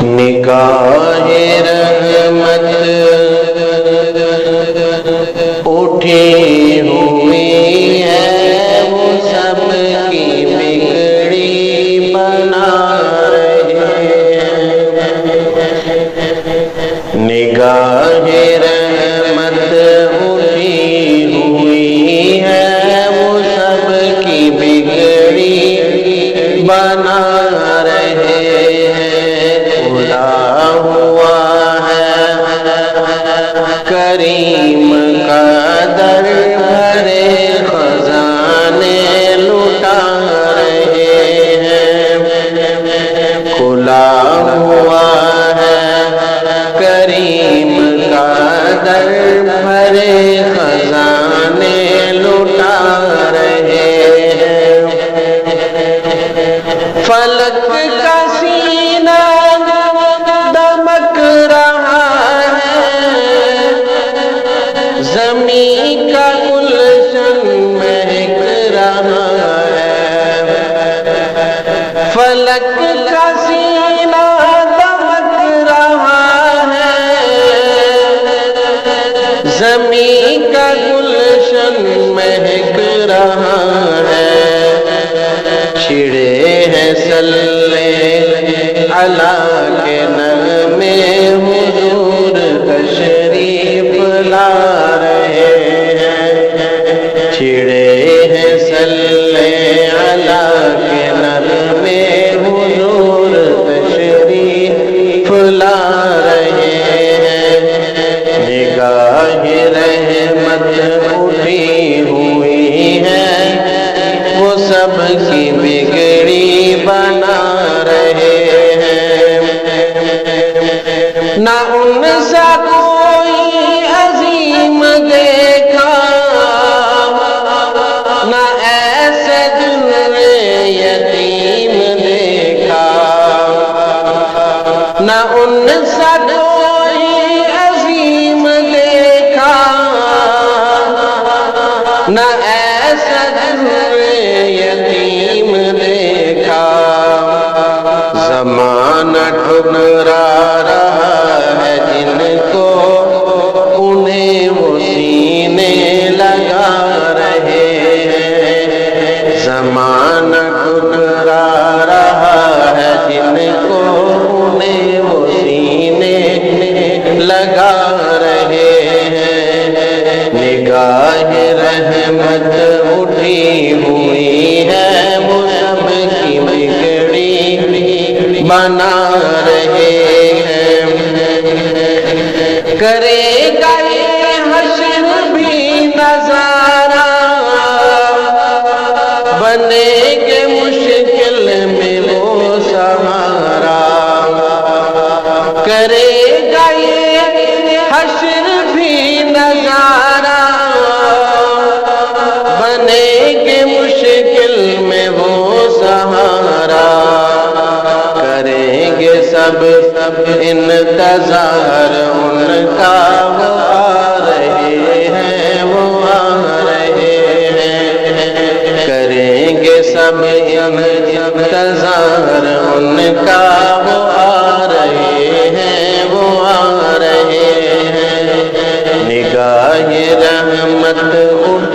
نگاہ رحمت اٹھی ہوئی ہے، وہ سب کی بگڑی بنا رہے ہیں۔ نگاہ رحمت اٹھی ہوئی ہے، وہ سب کی بگڑی بنا رہے ہیں۔ کھلا ہوا ہے کریم کا در، بھرے خزانے لٹا رہے ہیں۔ کھلا ہوا ہے کریم کا در، بھرے خزانے لٹا رہے ہیں۔ فلک کا سینہ دمک رہا ہے، زمین کا گلشن مہک رہا ہے۔ فلک کا سینہ دمک رہا ہے، زمین کا گلشن مہک رہا ہے۔ چھڑے ہیں صلی علی کے نغمے، حضور تشریف لا رہے ہیں۔ چھڑے ہیں صلی علی کے نغمے، حضور تشریف لا رہے ہیں۔ نگاہ رحمت اٹھی ہوئی ہے، وہ سب کی بگڑی بنا رہے ہیں۔ نہ ان سا کوئی عظیم دیکھا، نہ ایسے در یتیم دیکھا۔ نہ ان سا کوئی عظیم دیکھا، نہ ایسا در یتیم دیکھا۔ زمانہ ٹھکرا رہا ہے جن کو، انہیں وہ سینے لگا رہے ہیں۔ زمانہ ٹھکرا رہا ہے جن کو، انہیں وہ سینے لگا رہے ہیں۔ نگاہ رحمت اٹھی ہوئی ہے، وہ سب کی بگڑی بنا رہے ہیں۔ کرے گا یہ حشر بھی نظارہ، بنے گے مشکل میں وہ سہارا۔ کرے گا یہ حشر بھی نظارہ، بنے گے مشکل میں وہ سہارا۔ کریں گے سب انتظار ان کا، وہ آ رہے ہیں، وہ آ رہے ہیں۔ کریں گے سب انتظار ان کا، وہ آ رہے ہیں، وہ آ رہے ہیں۔ نگاہ رحمت اٹھی